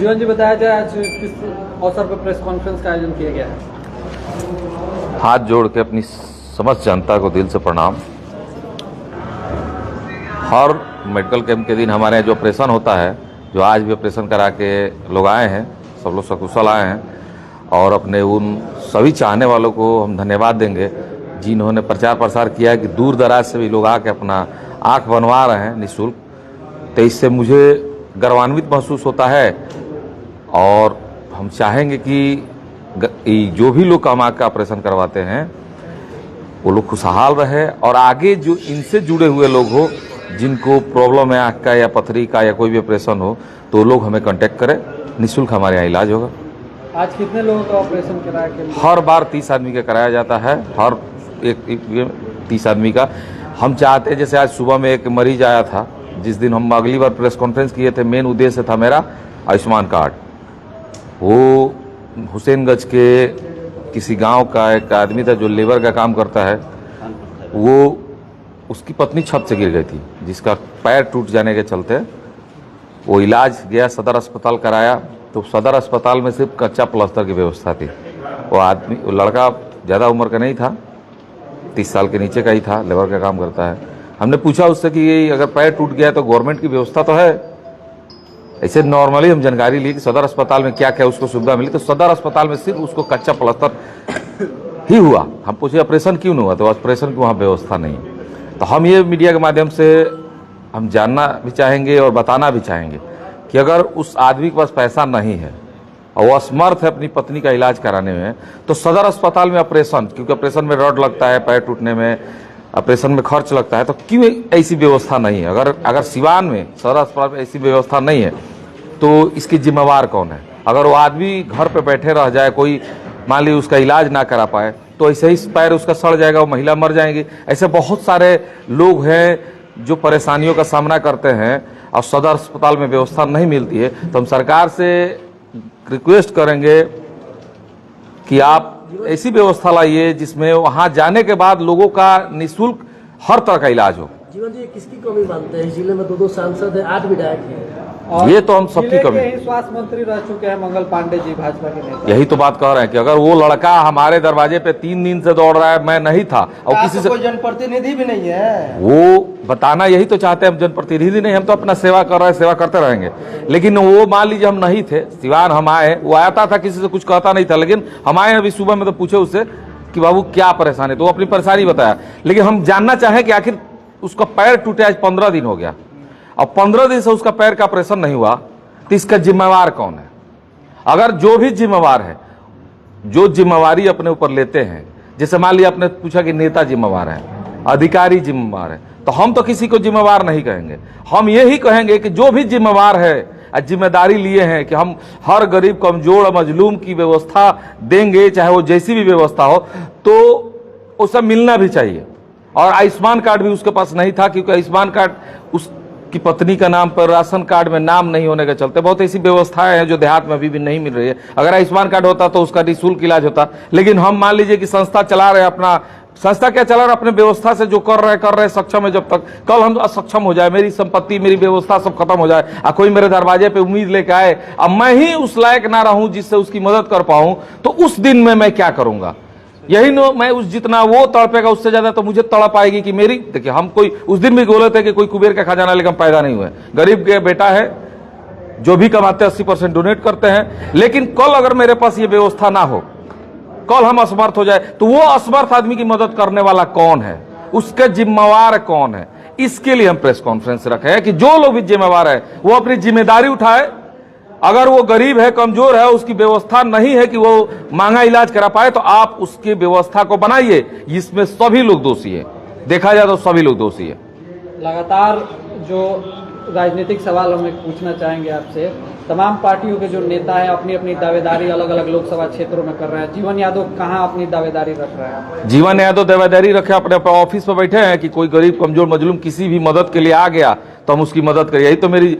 जीवन जी, बताया जाए आज किस अवसर पर प्रेस कॉन्फ्रेंस का आयोजन किया गया है? हाथ जोड़ के अपनी समस्त जनता को दिल से प्रणाम। हर मेडिकल कैंप के दिन हमारे यहाँ जो ऑपरेशन होता है, जो आज भी ऑपरेशन करा के लोग आए हैं, सब लोग सकुशल आए हैं और अपने उन सभी चाहने वालों को हम धन्यवाद देंगे जिन्होंने प्रचार प्रसार किया है कि दूर दराज से भी लोग आके अपना आँख बनवा रहे हैं निःशुल्क। तो इससे मुझे गर्वान्वित महसूस होता है और हम चाहेंगे कि जो भी लोग आँख का ऑपरेशन करवाते हैं वो लोग खुशहाल रहे और आगे जो इनसे जुड़े हुए लोग हो जिनको प्रॉब्लम है आँख का या पथरी का या कोई भी ऑपरेशन हो तो लोग हमें कांटेक्ट करें, निःशुल्क हमारे यहाँ इलाज होगा। आज कितने लोगों का ऑपरेशन कराया गया? हर बार 30 आदमी का कराया जाता है, हर एक 30 आदमी का। हम चाहते हैं, जैसे आज सुबह में एक मरीज आया था, जिस दिन हम अगली बार प्रेस कॉन्फ्रेंस किए थे, मेन उद्देश्य था मेरा आयुष्मान कार्ड। वो हुसैनगंज के किसी गांव का एक आदमी था जो लेबर का काम करता है, वो उसकी पत्नी छत से गिर गई थी जिसका पैर टूट जाने के चलते वो इलाज गया, सदर अस्पताल कराया तो सदर अस्पताल में सिर्फ कच्चा प्लास्टर की व्यवस्था थी। वो आदमी, वो लड़का ज़्यादा उम्र का नहीं था, 30 साल के नीचे का ही था, लेबर का काम करता है। हमने पूछा उससे कि अगर पैर टूट गया तो गवर्नमेंट की व्यवस्था तो है। ऐसे नॉर्मली हम जानकारी ली कि सदर अस्पताल में क्या क्या उसको सुविधा मिली, तो सदर अस्पताल में सिर्फ उसको कच्चा प्लास्टर ही हुआ। हम पूछे ऑपरेशन क्यों नहीं हुआ, तो ऑपरेशन की वहाँ व्यवस्था नहीं। तो हम ये मीडिया के माध्यम से हम जानना भी चाहेंगे और बताना भी चाहेंगे कि अगर उस आदमी के पास पैसा नहीं है और वो असमर्थ है अपनी पत्नी का इलाज कराने में, तो सदर अस्पताल में ऑपरेशन, क्योंकि ऑपरेशन में रॉड लगता है, पैर टूटने में ऑपरेशन में खर्च लगता है, तो क्यों ऐसी व्यवस्था नहीं है? अगर सिवान में सदर अस्पताल में ऐसी व्यवस्था नहीं है तो इसकी जिम्मेवार कौन है? अगर वो आदमी घर पे बैठे रह जाए, कोई मान ली उसका इलाज ना करा पाए, तो ऐसे ही पैर उसका सड़ जाएगा, वो महिला मर जाएंगी। ऐसे बहुत सारे लोग हैं जो परेशानियों का सामना करते हैं और सदर अस्पताल में व्यवस्था नहीं मिलती है। तो हम सरकार से रिक्वेस्ट करेंगे कि आप ऐसी व्यवस्था लाइए जिसमें वहां जाने के बाद लोगों का निःशुल्क हर तरह का इलाज हो। जीवन जी, किसकी कमी मानते हैं? जिले में 2 सांसद हैं, 8 विधायक हैं। ये तो हम सबकी कमी। स्वास्थ्य मंत्री रह चुके हैं मंगल पांडे जी, भाजपा के नेता। यही तो बात कह रहे हैं कि अगर वो लड़का हमारे दरवाजे पे 3 दिन से दौड़ रहा है, मैं नहीं था और किसी से कोई जनप्रतिनिधि भी नहीं है, वो बताना यही तो चाहते हैं। हम जनप्रतिनिधि नहीं, हम तो अपना सेवा कर रहे हैं, सेवा करते रहेंगे। लेकिन वो मान लीजिए हम नहीं थे, सिवान हम आए, वो आता था, किसी से कुछ कहता नहीं था, लेकिन हम आए अभी सुबह में तो पूछे उससे कि बाबू क्या परेशानी, तो वो अपनी परेशानी बताया। लेकिन हम जानना चाहें कि आखिर उसका पैर टूटे आज 15 दिन हो गया और 15 दिन से उसका पैर का ऑपरेशन नहीं हुआ, तो इसका जिम्मेवार कौन है? अगर जो भी जिम्मेवार है, जो जिम्मेवारी अपने ऊपर लेते हैं, जैसे मान लिया आपने पूछा कि नेता जिम्मेवार है, अधिकारी जिम्मेवार है, तो हम तो किसी को जिम्मेवार नहीं कहेंगे। हम यही कहेंगे कि जो भी जिम्मेवार है, जिम्मेदारी लिए हैं कि हम हर गरीब, कमजोर और मजलूम की व्यवस्था देंगे, चाहे वो जैसी भी व्यवस्था हो, तो उसे मिलना भी चाहिए। और आयुष्मान कार्ड भी उसके पास नहीं था, क्योंकि आयुष्मान कार्ड उसकी पत्नी का नाम पर राशन कार्ड में नाम नहीं होने के चलते बहुत ऐसी व्यवस्थाएं हैं जो देहात में अभी भी नहीं मिल रही है। अगर आयुष्मान कार्ड होता तो उसका निःशुल्क इलाज होता। लेकिन हम मान लीजिए कि संस्था चला रहे, अपना संस्था क्या चला रहे, अपने व्यवस्था से जो कर रहे सक्षम है। जब तक कल हम असक्षम हो जाए, मेरी संपत्ति, मेरी व्यवस्था सब खत्म हो जाए और कोई मेरे दरवाजे पे उम्मीद लेके आए, अब मैं ही उस लायक ना रहूं जिससे उसकी मदद कर पाऊं, तो उस दिन में मैं क्या करूंगा? यही नो, मैं उस जितना वो तड़पेगा उससे ज्यादा तो मुझे तड़प आएगी कि मेरी, देखिए हम कोई उस दिन भी बोले थे कि कोई कुबेर का खजाना लेकर पैदा नहीं हुए, गरीब के बेटा है, जो भी कमाते 80% डोनेट करते हैं। लेकिन कल अगर मेरे पास ये व्यवस्था ना हो, कल हम असमर्थ हो जाए, तो वो असमर्थ आदमी की मदद करने वाला कौन है? उसके जिम्मेवार कौन है? इसके लिए हम प्रेस कॉन्फ्रेंस रखे हैं कि जो लोग भी जिम्मेवार है वो अपनी जिम्मेदारी उठाए। अगर वो गरीब है, कमजोर है, उसकी व्यवस्था नहीं है कि वो महंगा इलाज करा पाए, तो आप उसकी व्यवस्था को बनाइए। इसमें सभी लोग दोषी है, देखा जाए तो सभी लोग दोषी है। लगातार जो राजनीतिक सवाल हम पूछना चाहेंगे आपसे, तमाम पार्टियों के जो नेता है अपनी अपनी दावेदारी अलग अलग लोकसभा क्षेत्रों में कर रहे हैं। जीवन यादव कहाँ अपनी दावेदारी रख रहे हैं? जीवन यादव दावेदारी रखे, अपने ऑफिस पर बैठे हैं कि कोई गरीब, कमजोर, मजलूम किसी भी मदद के लिए आ गया तो हम उसकी मदद करें। यही तो मेरी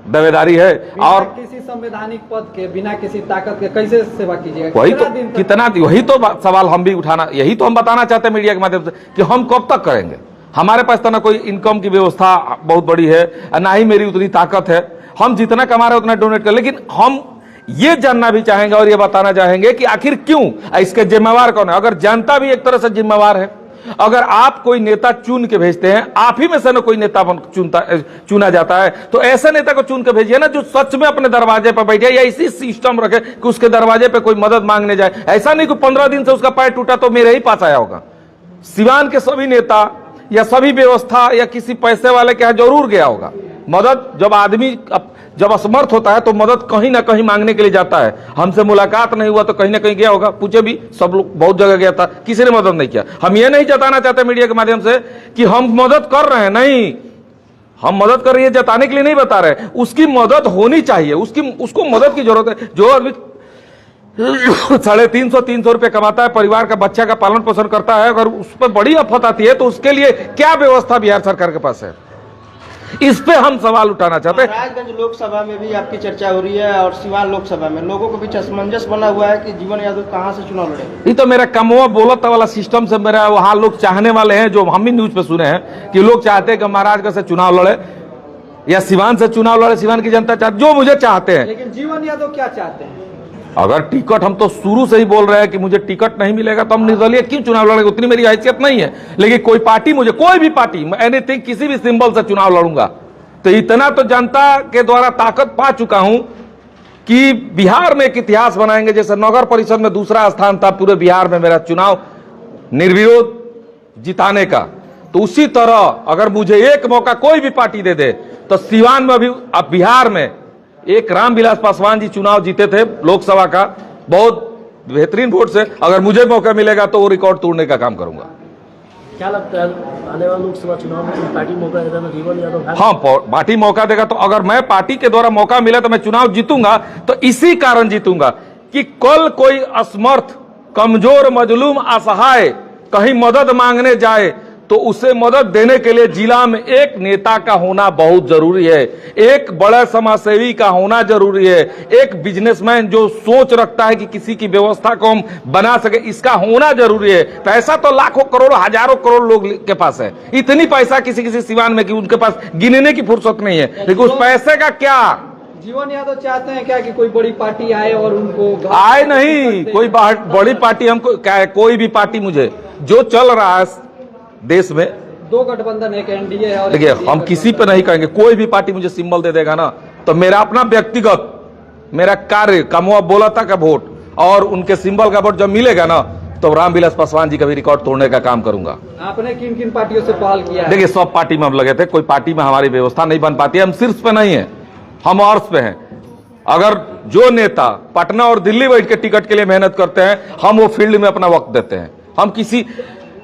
दावेदारी है। और किसी संवैधानिक पद के बिना किसी ताकत के कैसे सेवा कीजिएगा? वही तो कितना, वही तो सवाल हम भी उठाना, यही तो हम बताना चाहते हैं मीडिया के माध्यम से कि हम कब तक करेंगे। हमारे पास तो ना कोई इनकम की व्यवस्था बहुत बड़ी है, ना ही मेरी उतनी ताकत है। हम जितना कमा रहे हैं उतना डोनेट कर, लेकिन हम ये जानना भी चाहेंगे और ये बताना चाहेंगे कि आखिर क्यों, इसके जिम्मेवार कौन है। अगर जनता भी एक तरह से जिम्मेवार है, अगर आप कोई नेता चुन के भेजते हैं, आप ही में से ना कोई नेता चुना जाता है, तो ऐसे नेता को चुन के भेजिए ना जो सच में अपने दरवाजे पर बैठे, या इसी सिस्टम रखे कि उसके दरवाजे पे कोई मदद मांगने जाए। ऐसा नहीं कि 15 दिन से उसका पैर टूटा तो मेरे ही पास आया होगा। सिवान के सभी नेता या सभी व्यवस्था या किसी पैसे वाले के यहां जरूर गया होगा मदद। जब आदमी जब असमर्थ होता है तो मदद कहीं ना कहीं मांगने के लिए जाता है। हमसे मुलाकात नहीं हुआ तो कहीं ना कहीं गया होगा, पूछे भी, सब लोग बहुत जगह गया था, किसी ने मदद नहीं किया। हम ये नहीं जताना चाहते मीडिया के माध्यम से कि हम मदद कर रहे हैं, नहीं, हम मदद कर रही है जताने के लिए नहीं बता रहे। उसकी मदद होनी चाहिए, उसको मदद की जरूरत है। जो आदमी 350 रुपए कमाता है, परिवार का बच्चा का पालन पोषण करता है, अगर उस पर बड़ी आफत आती है तो उसके लिए क्या व्यवस्था बिहार सरकार के पास है, इस पे हम सवाल उठाना चाहते हैं। महाराजगंज लोकसभा में भी आपकी चर्चा हो रही है और सिवान लोकसभा में लोगों को बीच असमंजस बना हुआ है कि जीवन यादव कहां से चुनाव लड़ेंगे। ये तो मेरा कमवा बोलत वाला सिस्टम से मेरा वहां लोग चाहने वाले हैं, जो हम भी न्यूज पे सुने हैं कि लोग चाहते हैं कि महाराजगंज से चुनाव लड़े या सिवान से चुनाव लड़े। सिवान की जनता चाहती, जो मुझे चाहते हैं। लेकिन जीवन यादव क्या चाहते हैं? अगर टिकट, हम तो शुरू से ही बोल रहे हैं कि मुझे टिकट नहीं मिलेगा तो हम निर्दलीय क्यों चुनाव लड़ेंगे, उतनी मेरी हैसियत नहीं है। लेकिन कोई पार्टी, मुझे कोई भी पार्टी, एनीथिंग, किसी भी सिंबल से चुनाव लड़ूंगा। तो इतना तो जनता के द्वारा ताकत पा चुका हूं कि बिहार में एक इतिहास बनाएंगे। जैसे नगर परिषद में दूसरा स्थान था पूरे बिहार में मेरा चुनाव निर्विरोध जिताने का, तो उसी तरह अगर मुझे एक मौका कोई भी पार्टी दे दे तो सिवान में भी, अब बिहार में एक रामविलास पासवान जी चुनाव जीते थे लोकसभा का बहुत बेहतरीन वोट से, अगर मुझे मौका मिलेगा तो वो रिकॉर्ड तोड़ने का काम करूंगा। क्या लगता है आने वाले लोकसभा चुनाव में पार्टी मौका देता है जीवन यादव? हाँ, पार्टी मौका देगा तो अगर मैं पार्टी के द्वारा मौका मिला तो मैं चुनाव जीतूंगा। तो इसी कारण जीतूंगा कि कल कोई असमर्थ, कमजोर, मजलूम, असहाय कहीं मदद मांगने जाए तो उसे मदद देने के लिए जिला में एक नेता का होना बहुत जरूरी है, एक बड़े समाजसेवी का होना जरूरी है, एक बिजनेसमैन जो सोच रखता है कि किसी की व्यवस्था को हम बना सके, इसका होना जरूरी है। पैसा तो लाखों करोड़ों हजारों करोड़ लोग के पास है, इतनी पैसा किसी सिवान में कि उनके पास गिनने की फुर्सत नहीं है। लेकिन उस पैसे का क्या, जीवन यादव चाहते हैं क्या कि कोई बड़ी पार्टी आए और उनको आए नहीं, कोई बड़ी पार्टी हमको क्या है, कोई भी पार्टी, मुझे जो चल रहा है देश में, 2 गठबंधन है, एनडीए है, और देखिए हम किसी पे नहीं कहेंगे, कोई भी पार्टी मुझे सिंबल दे देगा ना तो मेरा अपना व्यक्तिगत, मेरा कार्य, कमवा बोला था का वोट और उनके सिंबल का वोट जब मिलेगा ना तो रामविलास पासवान जी का भी रिकॉर्ड तोड़ने का काम करूंगा। आपने किन किन पार्टियों से पहल किया है? देखिए सब पार्टी में हम लगे थे, कोई पार्टी में हमारी व्यवस्था नहीं बन पाती है, हम शीर्ष पे नहीं है, हम अर्श पे हैं। अगर जो नेता पटना और दिल्ली बैठ के टिकट के लिए मेहनत करते हैं, हम वो फील्ड में अपना वक्त देते हैं।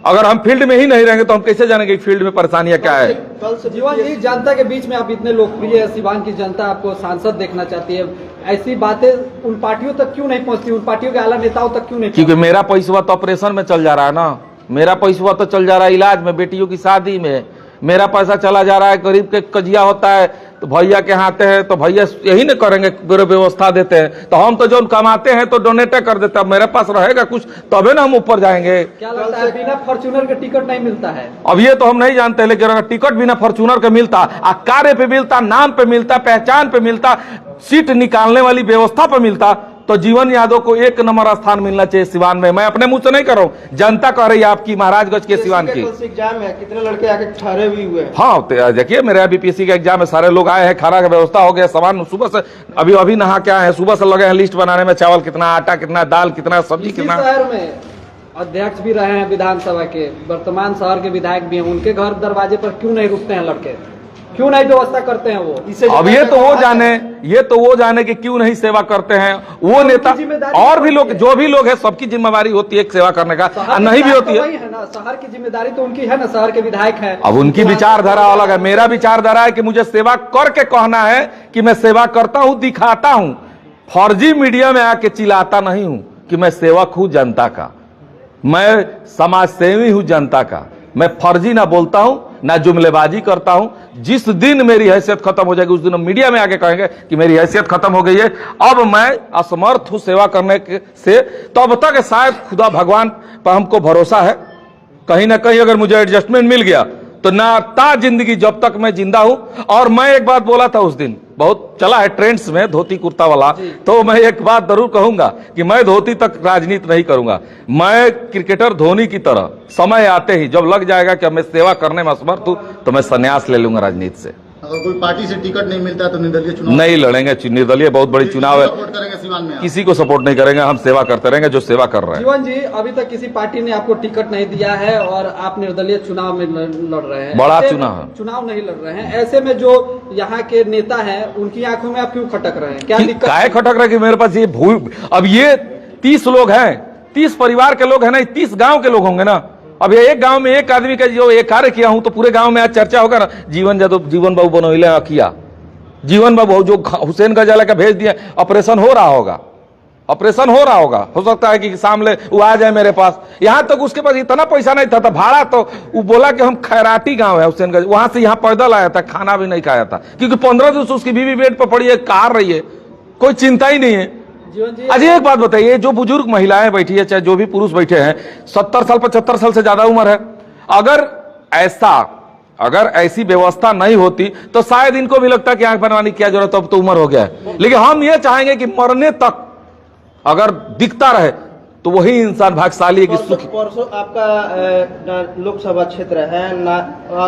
अगर हम फील्ड में ही नहीं रहेंगे तो हम कैसे जानेंगे फील्ड में परेशानियां क्या है। कल से जीवन जी, जनता के बीच में आप इतने लोकप्रिय है, सिवान की जनता आपको सांसद देखना चाहती है, ऐसी बातें उन पार्टियों तक क्यों नहीं पहुंचती, उन पार्टियों के आला नेताओं तक क्यों नहीं? क्योंकि मेरा पैसा तो ऑपरेशन में चल जा रहा है ना, मेरा पैसा तो चल जा रहा है इलाज में, बेटियों की शादी में, मेरा पैसा चला जा रहा है, गरीब के कजिया होता है तो भैया के हाथे हैं तो भैया यही न करेंगे, पूरे व्यवस्था देते हैं। तो हम तो जो कमाते हैं तो डोनेट कर देते हैं, मेरे पास रहेगा कुछ तबे ना हम ऊपर जाएंगे। क्या लगता है बिना फॉर्च्यूनर के टिकट नहीं मिलता है? अब ये तो हम नहीं जानते, लेकिन अगर टिकट बिना फॉर्च्यूनर के मिलता, कार्य पे मिलता, नाम पे मिलता, पहचान पे मिलता, सीट निकालने वाली व्यवस्था पे मिलता तो जीवन यादव को 1 नंबर स्थान मिलना चाहिए सिवान में। मैं अपने मुंह से नहीं कर रहा हूं, जनता कह रही है आपकी महाराजगंज के सिवान की। एग्जाम है, कितने लड़के आके ठहरे भी हुए हैं? हाँ देखिए मेरा बीपीएससी का एग्जाम है, सारे लोग आए हैं, खाना का व्यवस्था हो गया, सामान सुबह से अभी नहा के आए हैं, सुबह से लगे हैं लिस्ट बनाने में, चावल कितना, आटा कितना, दाल कितना, सब्जी कितना। शहर में अध्यक्ष भी रहे हैं विधानसभा के, वर्तमान शहर के विधायक भी हैं, उनके घर दरवाजे पर क्यों नहीं रुकते हैं लड़के, क्यों नहीं व्यवस्था करते हैं वो? अब ये तो वो जाने कि क्यों नहीं सेवा करते हैं वो नेता, और भी लोग, जो भी लोग हैं, सबकी जिम्मेवारी होती है सेवा करने का, नहीं भी होती है ना, शहर की जिम्मेदारी तो उनकी है ना, शहर के विधायक है। अब उनकी विचारधारा अलग है, मेरा विचारधारा है कि मुझे सेवा करके कहना है कि मैं सेवा करता हूं, दिखाता हूं, फर्जी मीडिया में आके चिल्लाता नहीं हूं कि मैं सेवक हूं जनता का, मैं समाज सेवी हूं जनता का, मैं फर्जी ना बोलता हूं ना जुमलेबाजी करता हूं। जिस दिन मेरी हैसियत खत्म हो जाएगी उस दिन मीडिया में आके कहेंगे कि मेरी हैसियत खत्म हो गई है, अब मैं असमर्थ हूं सेवा करने से, तो अब तक शायद खुदा भगवान पर हमको भरोसा है, कहीं ना कहीं अगर मुझे एडजस्टमेंट मिल गया तो ना ता जिंदगी जब तक मैं जिंदा हूं। और मैं एक बात बोला था उस दिन बहुत चला है ट्रेंड्स में धोती कुर्ता वाला, तो मैं एक बात जरूर कहूंगा कि मैं धोती तक राजनीति नहीं करूंगा। मैं क्रिकेटर धोनी की तरह समय आते ही जब लग जाएगा कि अब मैं सेवा करने में असमर्थ हूं तो मैं संन्यास ले लूंगा राजनीति से। अगर कोई पार्टी से टिकट नहीं मिलता है तो निर्दलीय चुनाव नहीं लड़ेंगे, निर्दलीय बहुत बड़ी चुनाव है, सपोर्ट करेंगे सीवान में? किसी को सपोर्ट नहीं करेंगे, हम सेवा करते रहेंगे जो सेवा कर रहे हैं। जीवन जी, अभी तक किसी पार्टी ने आपको टिकट नहीं दिया है और आप निर्दलीय चुनाव में लड़ रहे हैं, बड़ा चुनाव नहीं लड़ रहे हैं, ऐसे में जो यहाँ के नेता हैं उनकी आंखों में आप क्यों खटक रहे हैं? क्या दिक्कत काय खटक रहे कि मेरे पास ये अब ये 30 लोग हैं, 30 परिवार के लोग हैं ना, 30 गांव के लोग होंगे ना। अब ये एक गांव में एक आदमी का जो एक कार्य किया हूं तो पूरे गांव में आज चर्चा होगा ना, जीवन बाबू बनोइले किया, जीवन बाबू जो हुसैन गजाला का भेज दिया, ऑपरेशन हो रहा होगा, ऑपरेशन हो रहा होगा, हो सकता है कि सामने वो आ जाए मेरे पास। यहां तक उसके पास इतना पैसा नहीं था, भाड़ा तो वो बोला कि हम खैराटी गांव है हुसैन गंज, वहां से यहां पैदल आया था, खाना भी नहीं खाया था, क्योंकि 15 दिन से उसकी बीवी बेड पर पड़ी है, कार रही है, कोई चिंता ही नहीं है। अजय एक बात बताइए, जो बुजुर्ग महिलाएं बैठी है चाहे जो भी पुरुष बैठे हैं, 70 साल 75 साल से ज्यादा उम्र है, अगर ऐसी व्यवस्था नहीं होती तो शायद इनको भी लगता कि आंख बनवाने की क्या जरूरत, अब तो उम्र हो गया है। लेकिन हम ये चाहेंगे कि मरने तक अगर दिखता रहे तो वही इंसान भाग्यशाली है कि सुख। परसों आपका लोकसभा क्षेत्र है ना,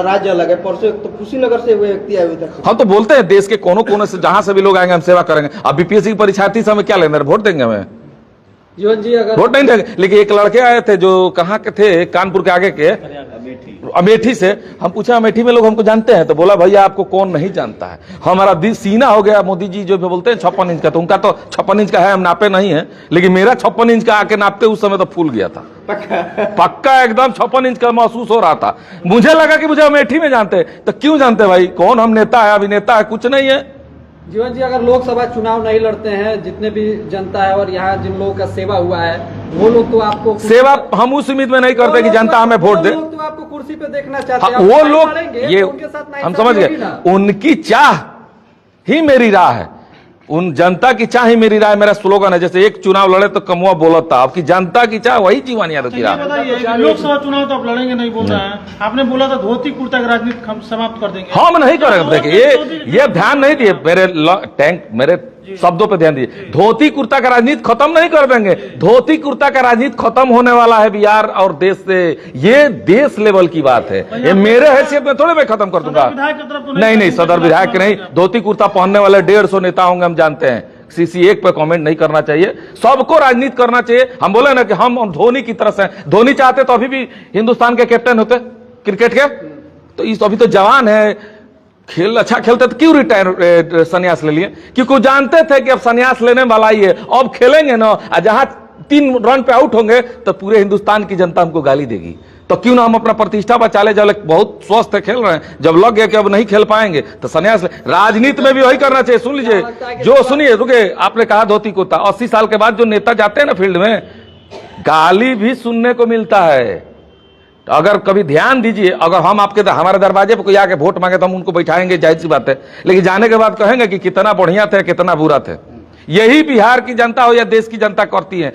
राज्य अलग है, परसों तो कुशीनगर से हुए व्यक्ति आए हुए थे। हम तो बोलते हैं देश के कोनों कोने से जहां से भी लोग आएंगे हम सेवा करेंगे। अब बीपीएससी की परीक्षार्थी से हमें क्या लेना है, वोट देंगे हमें? जीवन जी, अगर वोट नहीं देंगे। लेकिन एक लड़के आए थे जो कहाँ के थे, कानपुर के आगे के, अमेठी से। हम पूछा अमेठी में लोग हमको जानते हैं? तो बोला भैया आपको कौन नहीं जानता है, हमारा दिल सीना हो गया। मोदी जी जो बोलते हैं 56 इंच का, तो उनका तो 56 इंच का है, हम नापे नहीं है, लेकिन मेरा 56 इंच का आके नापते उस समय तो फूल गया था, पक्का एकदम 56 इंच का महसूस हो रहा था। मुझे लगा कि मुझे अमेठी में जानते, तो क्यों जानते भाई, कौन हम नेता है अभिनेता है, कुछ नहीं है। जीवन जी, अगर लोकसभा चुनाव नहीं लड़ते हैं, जितने भी जनता है और यहाँ जिन लोगों का सेवा हुआ है, वो लोग तो आपको सेवा हम उस उम्मीद में नहीं करते कि जनता हमें वोट दे। तो आपको कुर्सी पे देखना चाहते हैं, वो लोग ये उनके साथ हम समझ गए, उनकी चाह ही मेरी राह है, उन जनता की चाह ही मेरी राह। मेरा स्लोगन है, जैसे एक चुनाव लड़े तो कमुआ बोलत था, आपकी जनता की चाह वही जीवन यादव की राह। लोकसभा चुनाव तो आप लड़ेंगे नहीं बोल रहे हैं, आपने बोला था धोती कुर्ता की राजनीति हम समाप्त कर देंगे। हम नहीं करेंगे। देखिए ये ध्यान नहीं दिए मेरे शब्दों पे ध्यान दिए। धोती कुर्ता का राजनीति खत्म नहीं कर देंगे, धोती कुर्ता का राजनीति खत्म होने वाला है बिहार और देश से। ये देश लेवल की बात है, ये मेरे हैसियत में थोड़े मैं खत्म कर दूंगा। नहीं, सदर विधायक नहीं, धोती कुर्ता पहनने वाले 150 नेता होंगे, हम जानते हैं। सीसी एक पे कमेंट नहीं करना चाहिए, सबको राजनीति करना चाहिए। हम बोले ना कि हम धोनी की तरफ से, धोनी चाहते तो अभी भी हिंदुस्तान के कैप्टन होते क्रिकेट के, तो इस अभी तो जवान है, खेल अच्छा खेलते तो क्यों रिटायर संन्यास ले लिए? क्योंकि जानते थे कि अब संन्यास लेने वाला ही है, अब खेलेंगे ना, जहां 3 रन पे आउट होंगे तो पूरे हिंदुस्तान की जनता हमको गाली देगी, तो क्यों ना हम अपना प्रतिष्ठा बचा ले। जब बहुत स्वस्थ है, खेल रहे हैं, जब लग गया कि अब नहीं खेल पाएंगे तो संन्यास ले। राजनीति में भी वही करना चाहिए। सुन लीजिए, जो सुनिए, रुके, आपने कहा धोती कुर्ता, 80 साल के बाद जो नेता जाते हैं ना फील्ड में, गाली भी सुनने को मिलता है। अगर कभी ध्यान दीजिए, अगर हम हमारे दरवाजे पर कोई आके वोट मांगे तो हम उनको बैठाएंगे, जाहिर सी बात है, लेकिन जाने के बाद कहेंगे कि कितना बढ़िया थे कितना बुरा थे। यही बिहार की जनता हो या देश की जनता करती है।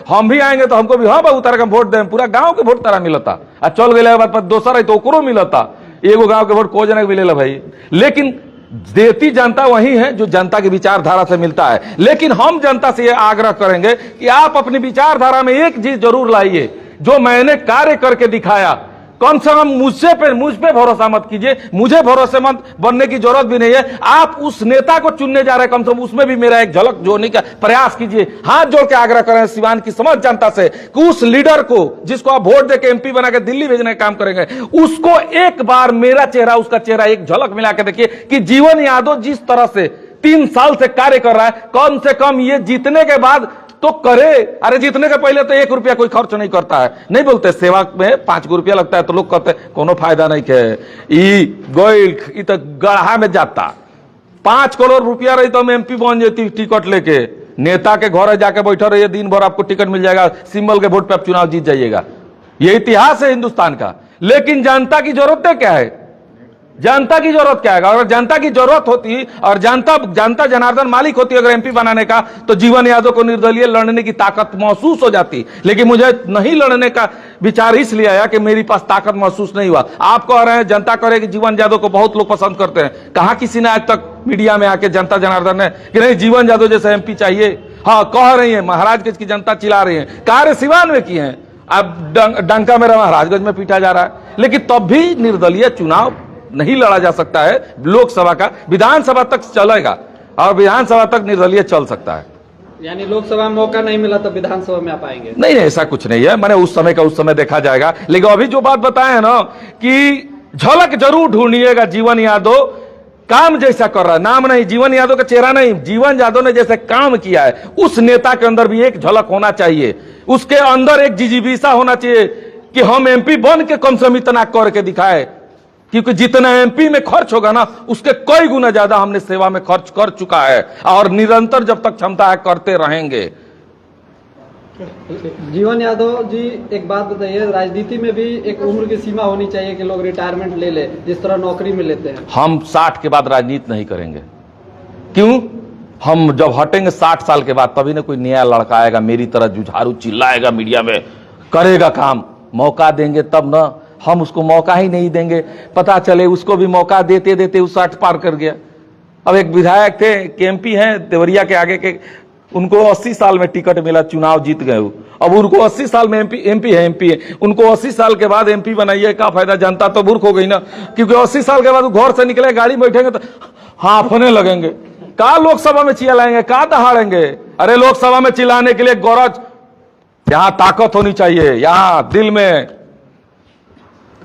हम भी आएंगे तो हमको भी हाँ बहुत तरह का वोट दें, पूरा गांव के वोट तरह मिलता, और चल गए बाद दोसर है तो ओकरो मिलता, एगो गांव के वोट को जना मिलेला भाई। लेकिन देती जनता वही है जो जनता की विचारधारा से मिलता है। लेकिन हम जनता से यह आग्रह करेंगे कि आप अपनी विचारधारा में एक चीज जरूर लाइए, जो मैंने कार्य करके दिखाया। कम से कम मुझ पे भरोसा मत कीजिए, मुझे भरोसेमंद बनने की जरूरत भी नहीं है। आप उस नेता को चुनने जा रहे हैं, कम से कम उसमें भी मेरा एक झलक जोड़ने का प्रयास कीजिए। हाथ जोड़ के आग्रह करें सिवान की समस्त जनता से कि उस लीडर को जिसको आप वोट देके एमपी बना के दिल्ली भेजने का काम करेंगे, उसको एक बार मेरा चेहरा, उसका चेहरा एक झलक मिला के देखिए कि जीवन यादव जिस तरह से 3 साल से कार्य कर रहा है, कम से कम ये जीतने के बाद तो करे। अरे जीतने के पहले तो 1 रुपया कोई खर्च नहीं करता है। नहीं बोलते सेवा में 5 रुपया लगता है तो लोग कहते कोनो फायदा नहीं के तो गढ़ा में जाता। 5 करोड़ रुपया रही तो हम एमपी बन जाती टिकट लेके, नेता के घर जाके बैठा रहिए, दिन भर आपको टिकट मिल जाएगा, सिंबल के वोट पे आप चुनाव जीत जाइएगा। ये इतिहास है हिंदुस्तान का। लेकिन जनता की जरूरतें क्या है? जनता की जरूरत क्या है? अगर जनता की जरूरत होती और जनता जनार्दन मालिक होती अगर एमपी बनाने का, तो जीवन यादव को निर्दलीय लड़ने की ताकत महसूस हो जाती। लेकिन मुझे नहीं लड़ने का विचार इसलिए आया कि मेरी पास ताकत महसूस नहीं हुआ। आप कह रहे हैं, जनता कह रहे हैं कि जीवन यादव को बहुत लोग पसंद करते हैं। कहा किसी ने आज तक मीडिया में आके जनता जनार्दन ने कि नहीं जीवन यादव जैसे एमपी चाहिए? हाँ कह रही है, महाराजगंज की जनता चिल्ला रही है, कार्य सिवान में किए हैं। अब डंका मेरा महाराजगंज में पीटा जा रहा है, लेकिन तब भी निर्दलीय चुनाव नहीं लड़ा जा सकता है। लोकसभा का विधानसभा तक चलेगा और विधानसभा तक निर्दलीय चल सकता है। यानी लोकसभा में मौका नहीं मिला तो विधानसभा में आप आएंगे? नहीं, ऐसा कुछ नहीं है। मैंने उस समय का उस समय देखा जाएगा। लेकिन अभी जो बात बताए हैं ना कि झलक जरूर ढूंढिएगा, जीवन यादव काम जैसा कर रहा है, नाम नहीं, जीवन यादव का चेहरा नहीं, जीवन यादव ने जैसे काम किया है उस नेता के अंदर भी एक झलक होना चाहिए। उसके अंदर एक जिजीविसा होना चाहिए कि हम एमपी बन के कम से कम इतना करके दिखाए, क्योंकि जितना एमपी में खर्च होगा ना उसके कई गुना ज्यादा हमने सेवा में खर्च कर चुका है और निरंतर जब तक क्षमता है करते रहेंगे। जीवन यादव जी, एक बात बताइए, राजनीति में भी एक उम्र की सीमा होनी चाहिए कि लोग रिटायरमेंट ले ले, जिस तरह नौकरी में लेते हैं। हम 60 के बाद राजनीति नहीं करेंगे। क्यों? हम जब हटेंगे 60 साल के बाद, तभी ना कोई नया लड़का आएगा मेरी तरह जुझारू चिल्लाएगा मीडिया में, करेगा काम। मौका देंगे तब ना, हम उसको मौका ही नहीं देंगे। पता चले उसको भी मौका देते देते उस 60 पार कर गया। अब एक विधायक थे, केएमपी हैं देवरिया के आगे के, उनको 80 साल में टिकट मिला, चुनाव जीत गए। अब उनको 80 साल में एमपी है, उनको 80 साल के बाद एमपी बनाइए, क्या फायदा? जनता तो मूर्ख हो गई ना, क्योंकि 80 साल के बाद घर से निकले, गाड़ी में बैठेंगे तो हांफने लगेंगे। कहा लोकसभा में चिल्लाएंगे, कहा दहाड़ेंगे? अरे लोकसभा में चिल्लाने के लिए गौरव, यहां ताकत होनी चाहिए, यहां दिल में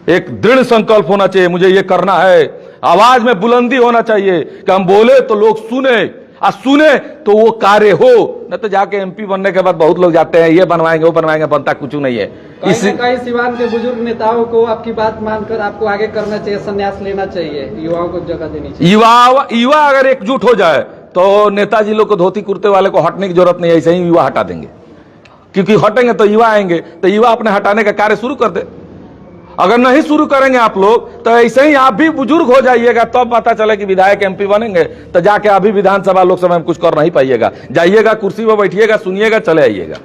एक दृढ़ संकल्प होना चाहिए, मुझे ये करना है। आवाज में बुलंदी होना चाहिए कि हम बोले तो लोग सुने, और सुने तो वो कार्य हो। न तो जाके एमपी बनने के बाद बहुत लोग जाते हैं, ये बनवाएंगे वो बनवाएंगे, बनता कुछ नहीं है। कई सिवान के बुजुर्ग नेताओं को आपकी बात मानकर आपको आगे करना चाहिए, संन्यास लेना चाहिए, युवाओं को जगह देनी चाहिए। युवा अगर एकजुट हो जाए तो नेताजी लोग को धोती कुर्ते वाले को हटने की जरूरत नहीं है, ऐसे ही युवा हटा देंगे। क्योंकि हटेंगे तो युवा आएंगे, तो युवा अपने हटाने का कार्य शुरू कर दे। अगर नहीं शुरू करेंगे आप लोग तो ऐसे ही आप भी बुजुर्ग हो जाइएगा, तब पता चले कि विधायक एमपी बनेंगे, तो जाके अभी विधानसभा लोकसभा में कुछ कर नहीं पाइएगा। जाइएगा, कुर्सी पर बैठिएगा, सुनिएगा, चले आइएगा।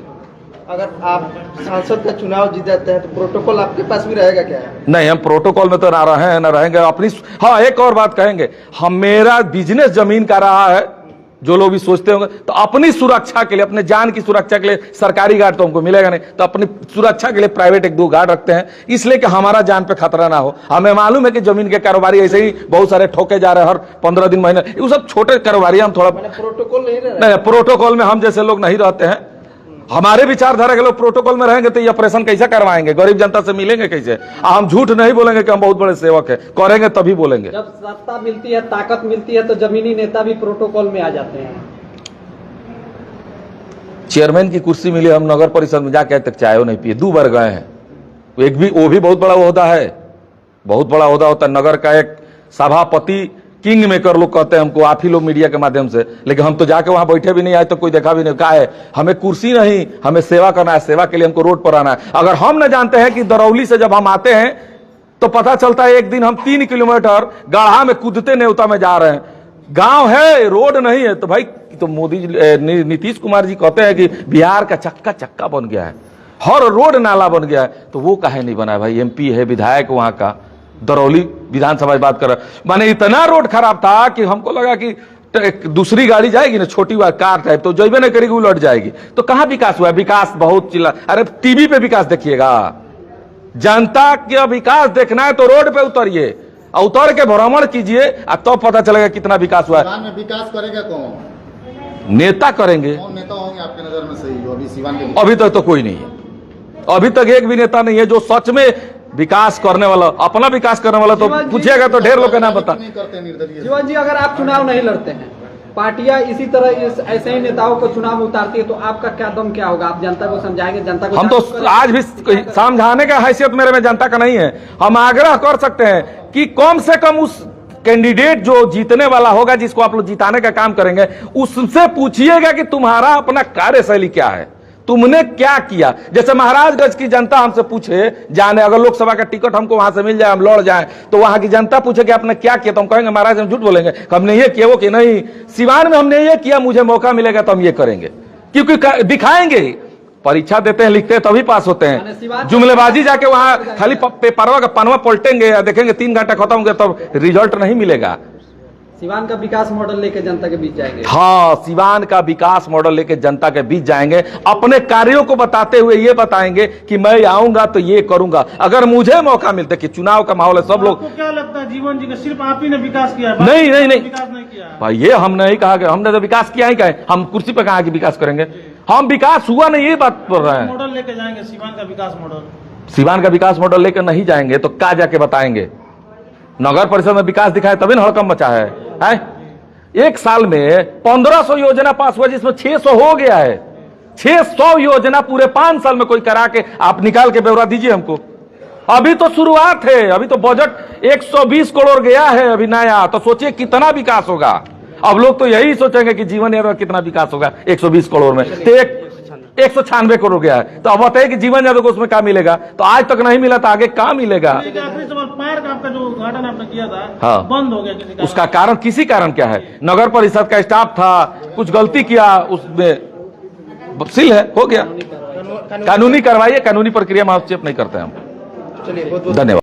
अगर आप सांसद का चुनाव जीत जाते हैं तो प्रोटोकॉल आपके पास भी रहेगा क्या? नहीं, हम प्रोटोकॉल में तो ना रहे हैं, ना रहेंगे अपनी। हाँ, एक और बात कहेंगे, हम मेरा बिजनेस जमीन का रहा है, जो लोग भी सोचते होंगे, तो अपनी सुरक्षा के लिए, अपने जान की सुरक्षा के लिए सरकारी गार्ड तो हमको मिलेगा नहीं, तो अपनी सुरक्षा के लिए प्राइवेट 1-2 गार्ड रखते हैं, इसलिए कि हमारा जान पे खतरा ना हो। हमें मालूम है कि जमीन के कारोबारी ऐसे ही बहुत सारे ठोके जा रहे हैं हर 15 दिन महीने, वो सब छोटे कारोबारी। हम थोड़ा प्रोटोकॉल नहीं, प्रोटोकॉल में हम जैसे लोग नहीं रहते हैं। हमारे विचारधारा के लोग प्रोटोकॉल में रहेंगे तो ये ऑपरेशन कैसे करवाएंगे? गरीब जनता से मिलेंगे कैसे? हम झूठ नहीं बोलेंगे कि हम बहुत बड़े सेवक है, करेंगे तभी बोलेंगे। जब सत्ता मिलती है, ताकत मिलती है, तो जमीनी नेता भी प्रोटोकॉल में आ जाते हैं। चेयरमैन की कुर्सी मिली, हम नगर परिषद में जाके तक चाय नहीं पिए, 2 बार गए हैं। वो भी बहुत बड़ा ओहदा है, बहुत बड़ा ओहदा होता है नगर का। एक सभापति किंग मेकर लोग कहते हैं हमको, आप ही लोग मीडिया के माध्यम से, लेकिन हम तो जाके वहां बैठे भी नहीं, आज तो कोई देखा भी नहीं। क्या है, हमें कुर्सी नहीं, हमें सेवा करना है, सेवा के लिए हमको रोड पर आना है। अगर हम न जानते हैं कि दरौली से जब हम आते हैं तो पता चलता है एक दिन हम 3 किलोमीटर गाढ़ा में कूदते नेवता में जा रहे हैं, गांव है, रोड नहीं है। तो भाई, तो मोदी जी, नीतीश कुमार जी कहते हैं कि बिहार का चक्का चक्का बन गया है, हर रोड नाला बन गया है, तो वो काहे नहीं बना है? भाई एमपी है, विधायक वहां का, दरौली विधानसभा की बात कर रहा, माने इतना रोड खराब था कि हमको लगा कि दूसरी गाड़ी जाएगी ना, छोटी कार टाइप, तो जैबे नहीं करेगी, उलट जाएगी। तो कहां विकास हुआ? विकास बहुत चिल्ला, अरे टीवी पे विकास देखिएगा। जनता का विकास देखना है तो रोड पे उतरिए, उतर के भ्रमण कीजिए, तो पता चलेगा कितना विकास हुआ है। सिवान में विकास करेगा कौन? नेता करेंगे। कौन नेता होंगे आपके नजर में सही जो अभी सिवान के? अभी तक तो कोई नहीं है, अभी तक एक भी नेता नहीं है जो सच में विकास करने वाला, अपना विकास करने वाला। तो पूछिएगा तो ढेर लोग का नाम बता। जीवन जी, अगर आप चुनाव नहीं लड़ते हैं, पार्टियां इसी तरह ऐसे ही नेताओं को चुनाव उतारती है, तो आपका क्या दम क्या होगा? आप जनता को समझाएंगे? जनता को हम तो आज भी समझाने का हैसियत मेरे में जनता का नहीं है। हम आग्रह कर सकते हैं कि कम से कम उस कैंडिडेट जो जीतने वाला होगा, जिसको आप लोग जिताने का काम करेंगे, उससे पूछिएगा कि तुम्हारा अपना कार्यशैली क्या है, तुमने क्या किया। जैसे महाराजगंज की जनता हमसे पूछे जाने, अगर लोकसभा का टिकट हमको वहां से मिल जाए, हम लड़ जाए, तो वहां की जनता पूछे कि आपने क्या किया, तो हम कहेंगे महाराज हम झूठ बोलेंगे, हमने ये किया वो कि नहीं, सिवान में हमने ये किया, मुझे मौका मिलेगा तो हम ये करेंगे, क्योंकि दिखाएंगे। परीक्षा देते हैं, लिखते हैं, तभी पास होते हैं। जुमलेबाजी जाके वहां खाली पेपरवा का पनवा पलटेंगे या देखेंगे 3 घंटा खत्म होंगे, तब रिजल्ट नहीं मिलेगा। सिवान का विकास मॉडल लेके जनता के बीच जाएंगे। हाँ, सिवान का विकास मॉडल लेके जनता के बीच जाएंगे, अपने कार्यों को बताते हुए ये बताएंगे कि मैं आऊंगा तो ये करूंगा। अगर मुझे मौका मिलता कि चुनाव का माहौल है, सब लोग। आपको क्या लगता है जीवन जी का सिर्फ आप ही ने विकास किया है? नहीं नहीं नहीं विकास नहीं किया है। भाई, ये हम नहीं कहा कि हमने तो विकास किया ही कहा, हम कुर्सी पे कहा कि विकास करेंगे, हम विकास हुआ नहीं, ये बात बोल रहे हैं। मॉडल लेके जाएंगे सिवान का विकास मॉडल। सिवान का विकास मॉडल लेकर नहीं जाएंगे तो क्या जाके बताएंगे। नगर परिषद में विकास दिखाए तभी ना हड़कंप मचा है। एक साल में 1500 योजना पास हुआ, जिसमें 600 हो गया है। 600 योजना पूरे 5 साल में कोई करा के आप निकाल के ब्यौरा दीजिए हमको। अभी तो शुरुआत है, अभी तो बजट 120 करोड़ गया है अभी नया, तो सोचिए कितना विकास होगा। अब लोग तो यही सोचेंगे कि जीवन यादव कितना विकास होगा 120 करोड़ में, तो 196 करोड़ गया है। तो अब बताइए कि जीवन यादव को उसमें क्या मिलेगा, तो आज तक नहीं मिला तो आगे क्या मिलेगा। आखिरी सवाल, पार्क आपका जो उद्घाटन आपने किया था, हाँ, बंद हो गया किसी कारण? उसका कारण किसी कारण क्या है, नगर परिषद का स्टाफ था, कुछ गलती किया, उसमें सील है, हो गया। कानूनी कार्रवाई, कानूनी प्रक्रिया में हस्तक्षेप नहीं करते हम। चलिए, बहुत बहुत धन्यवाद।